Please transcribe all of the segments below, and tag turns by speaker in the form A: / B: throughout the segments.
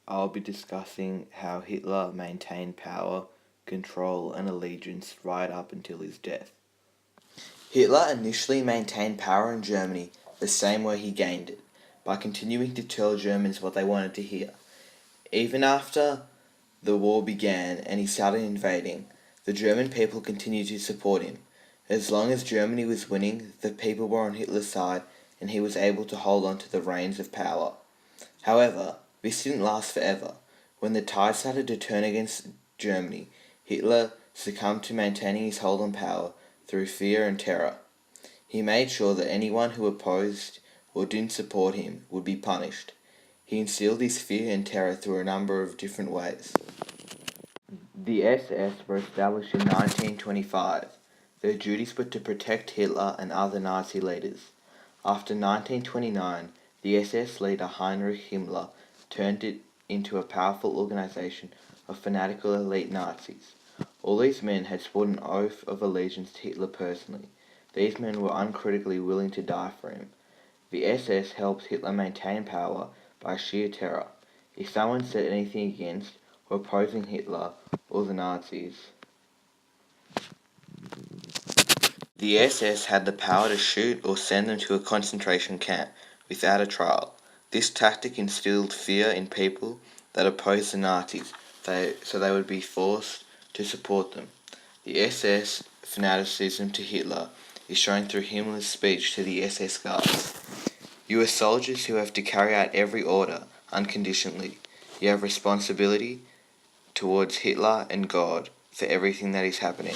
A: I'll be discussing how Hitler maintained power, control, and allegiance right up until his death. Hitler initially maintained power in Germany the same way he gained it, by continuing to tell Germans what they wanted to hear. Even after the war began and he started invading, the German people continued to support him. As long as Germany was winning, the people were on Hitler's side and he was able to hold on to the reins of power. However, this didn't last forever. When the tide started to turn against Germany, Hitler succumbed to maintaining his hold on power through fear and terror. He made sure that anyone who opposed or didn't support him would be punished. He instilled his fear and terror through a number of different ways. The SS were established in 1925. Their duties were to protect Hitler and other Nazi leaders. After 1929, the SS leader Heinrich Himmler turned it into a powerful organization of fanatical elite Nazis. All these men had sworn an oath of allegiance to Hitler personally. These men were uncritically willing to die for him. The SS helped Hitler maintain power by sheer terror. If someone said anything against or opposing Hitler or the Nazis, the SS had the power to shoot or send them to a concentration camp without a trial. This tactic instilled fear in people that opposed the Nazis, so they would be forced to support them. The SS fanaticism to Hitler is shown through Himmler's speech to the SS guards. You are soldiers who have to carry out every order unconditionally. You have responsibility towards Hitler and God for everything that is happening.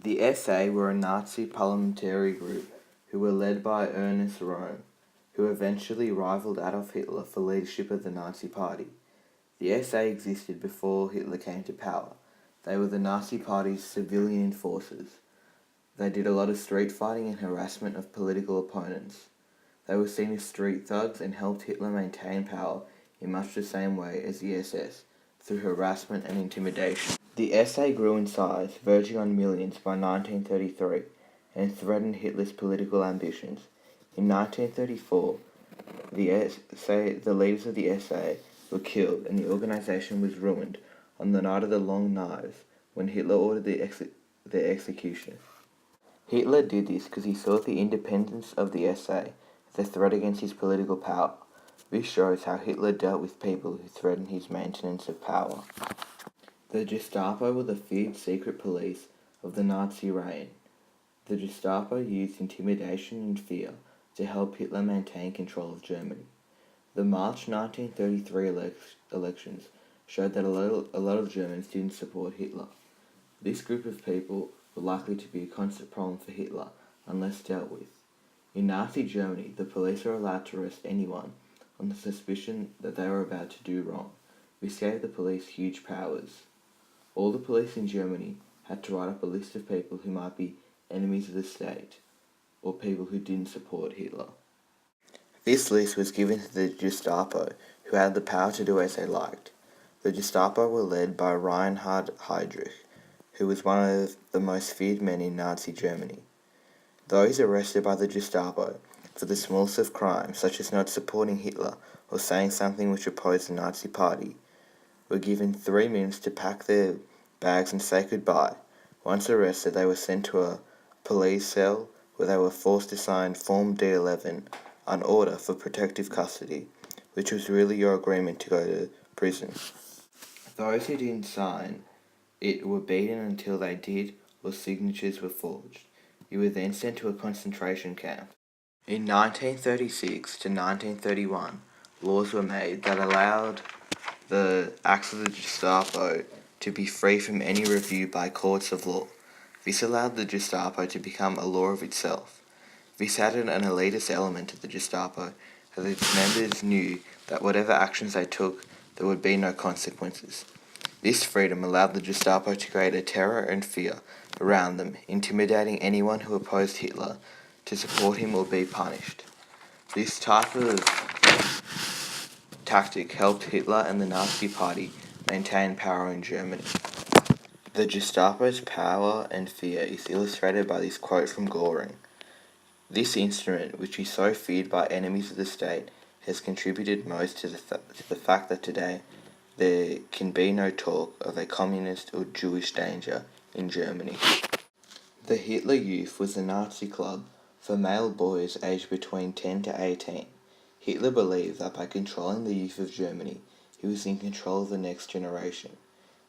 A: The SA were a Nazi parliamentary group who were led by Ernest Röhm, who eventually rivaled Adolf Hitler for leadership of the Nazi Party. The SA existed before Hitler came to power. They were the Nazi Party's civilian enforcers. They did a lot of street fighting and harassment of political opponents. They were seen as street thugs and helped Hitler maintain power in much the same way as the SS, through harassment and intimidation. The SA grew in size, verging on millions by 1933, and threatened Hitler's political ambitions. In 1934, the leaders of the SA were killed and the organization was ruined on the night of the Long Knives, when Hitler ordered their execution. Hitler did this because he saw the independence of the SA as a threat against his political power. This shows how Hitler dealt with people who threatened his maintenance of power. The Gestapo were the feared secret police of the Nazi reign. The Gestapo used intimidation and fear to help Hitler maintain control of Germany. The March 1933 elections showed that a lot of Germans didn't support Hitler. This group of people were likely to be a constant problem for Hitler unless dealt with. In Nazi Germany, the police were allowed to arrest anyone on the suspicion that they were about to do wrong. This gave the police huge powers. All the police in Germany had to write up a list of people who might be enemies of the state, or people who didn't support Hitler. This list was given to the Gestapo, who had the power to do as they liked. The Gestapo were led by Reinhard Heydrich, who was one of the most feared men in Nazi Germany. Those arrested by the Gestapo for the smallest of crimes, such as not supporting Hitler or saying something which opposed the Nazi Party, were given 3 minutes to pack their bags and say goodbye. Once arrested, they were sent to a police cell where they were forced to sign Form D11, an order for protective custody, which was really your agreement to go to prison. Those who didn't sign it were beaten until they did, or signatures were forged. You were then sent to a concentration camp. In 1936 to 1931, laws were made that allowed the acts of the Gestapo to be free from any review by courts of law. This allowed the Gestapo to become a law of itself. This added an elitist element to the Gestapo, as its members knew that whatever actions they took, there would be no consequences. This freedom allowed the Gestapo to create a terror and fear around them, intimidating anyone who opposed Hitler to support him or be punished. This type of tactic helped Hitler and the Nazi Party maintain power in Germany. The Gestapo's power and fear is illustrated by this quote from Göring. This instrument, which is so feared by enemies of the state, has contributed most to the fact that today there can be no talk of a communist or Jewish danger in Germany. The Hitler Youth was a Nazi club for male boys aged between 10 to 18. Hitler believed that by controlling the youth of Germany, he was in control of the next generation.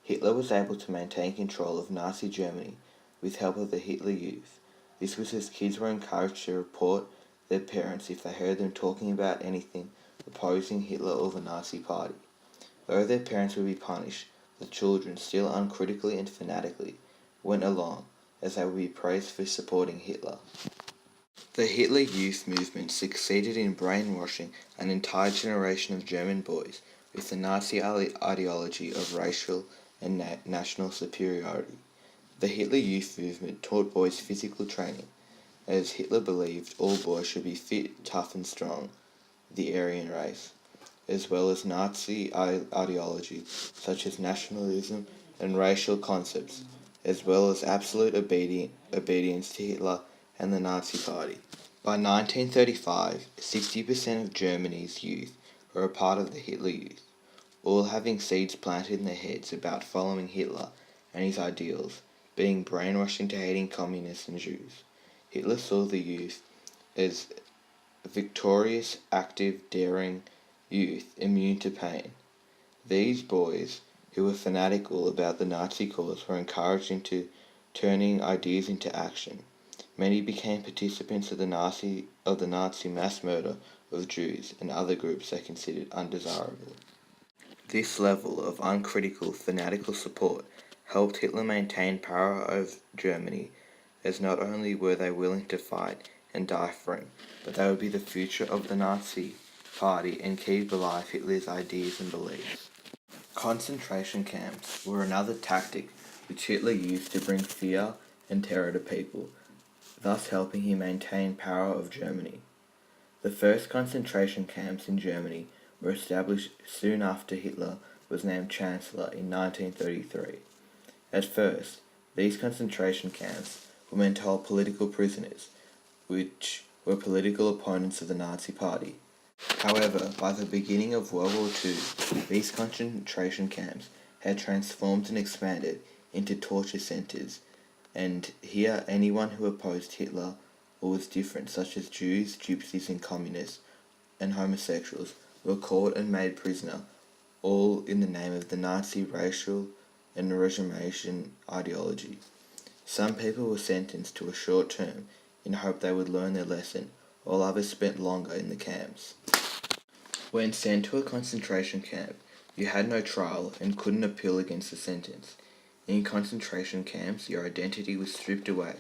A: Hitler was able to maintain control of Nazi Germany with help of the Hitler Youth. This was as kids were encouraged to report their parents if they heard them talking about anything opposing Hitler or the Nazi Party. Though their parents would be punished, the children still uncritically and fanatically went along, as they would be praised for supporting Hitler. The Hitler Youth movement succeeded in brainwashing an entire generation of German boys with the Nazi ideology of racial and national superiority. The Hitler Youth movement taught boys physical training, as Hitler believed all boys should be fit, tough and strong, the Aryan race, as well as Nazi ideology such as nationalism and racial concepts, as well as absolute obedience to Hitler and the Nazi Party. By 1935, 60% of Germany's youth were a part of the Hitler Youth, all having seeds planted in their heads about following Hitler and his ideals, being brainwashed into hating communists and Jews. Hitler saw the youth as victorious, active, daring youth immune to pain. These boys, who were fanatical about the Nazi cause, were encouraged into turning ideas into action. Many became participants of the Nazi mass murder of Jews and other groups they considered undesirable. This level of uncritical, fanatical support helped Hitler maintain power over Germany, as not only were they willing to fight and die for him, but they would be the future of the Nazi Party and keep alive Hitler's ideas and beliefs. Concentration camps were another tactic which Hitler used to bring fear and terror to people, thus helping him maintain power of Germany. The first concentration camps in Germany were established soon after Hitler was named Chancellor in 1933. At first, these concentration camps were meant to hold political prisoners, which were political opponents of the Nazi Party. However, by the beginning of World War II, these concentration camps had transformed and expanded into torture centers, and here anyone who opposed Hitler or was different, such as Jews, gypsies and communists, and homosexuals, were caught and made prisoner, all in the name of the Nazi racial and regimation ideology. Some people were sentenced to a short term in hope they would learn their lesson, while others spent longer in the camps. When sent to a concentration camp, you had no trial and couldn't appeal against the sentence. In concentration camps, your identity was stripped away,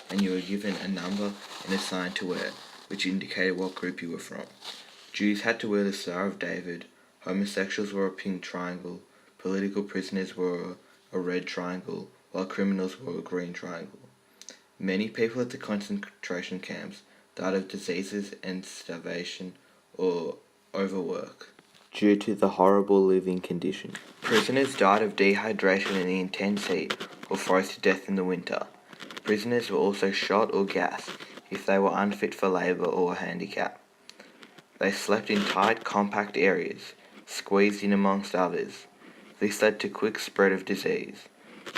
A: and you were given a number and a sign to wear, which indicated what group you were from. Jews had to wear the Star of David, homosexuals wore a pink triangle, political prisoners wore a red triangle, while criminals wore a green triangle. Many people at the concentration camps died of diseases and starvation or overwork due to the horrible living conditions. Prisoners died of dehydration in the intense heat or froze to death in the winter. Prisoners were also shot or gassed if they were unfit for labour or handicapped. They slept in tight, compact areas, squeezed in amongst others. This led to quick spread of disease.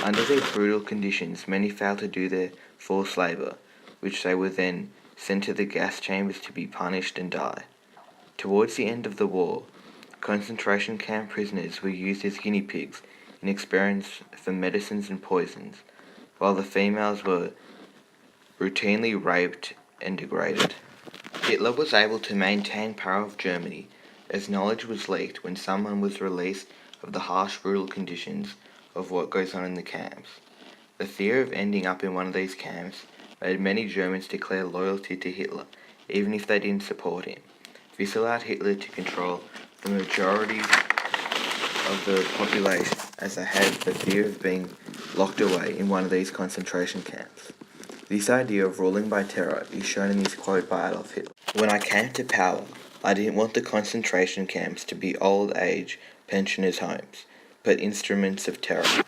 A: Under these brutal conditions, many failed to do their forced labour, which they were then sent to the gas chambers to be punished and die. Towards the end of the war, concentration camp prisoners were used as guinea pigs in experiments for medicines and poisons, while the females were routinely raped and degraded. Hitler was able to maintain power of Germany as knowledge was leaked when someone was released of the harsh, brutal conditions of what goes on in the camps. The fear of ending up in one of these camps made many Germans declare loyalty to Hitler, even if they didn't support him. This allowed Hitler to control the majority of the population, as they had the fear of being locked away in one of these concentration camps. This idea of ruling by terror is shown in this quote by Adolf Hitler. "When I came to power, I didn't want the concentration camps to be old age pensioners' homes, but instruments of terror."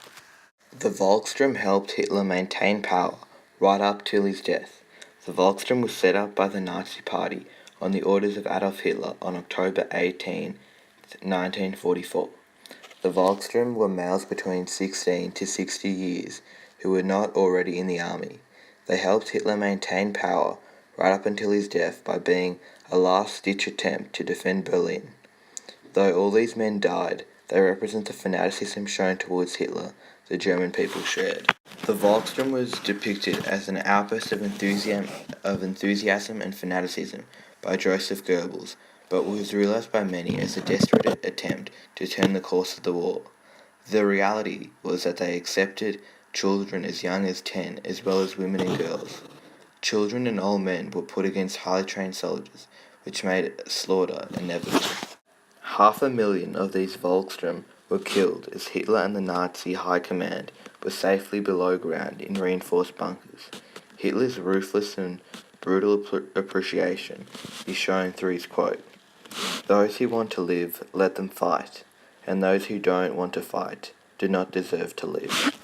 A: The Volksturm helped Hitler maintain power right up till his death. The Volksturm was set up by the Nazi Party on the orders of Adolf Hitler on October 18, 1944. The Volkssturm were males between 16 to 60 years who were not already in the army. They helped Hitler maintain power right up until his death by being a last-ditch attempt to defend Berlin. Though all these men died, they represent the fanaticism shown towards Hitler the German people shared. The Volkssturm was depicted as an outburst of enthusiasm and fanaticism by Joseph Goebbels, but was realized by many as a desperate attempt to turn the course of the war. The reality was that they accepted children as young as 10, as well as women and girls. Children and old men were put against highly trained soldiers, which made slaughter inevitable. 500,000 of these Volkssturm were killed as Hitler and the Nazi high command were safely below ground in reinforced bunkers. Hitler's ruthless and brutal appreciation is shown through his quote, "Those who want to live, let them fight, and those who don't want to fight do not deserve to live."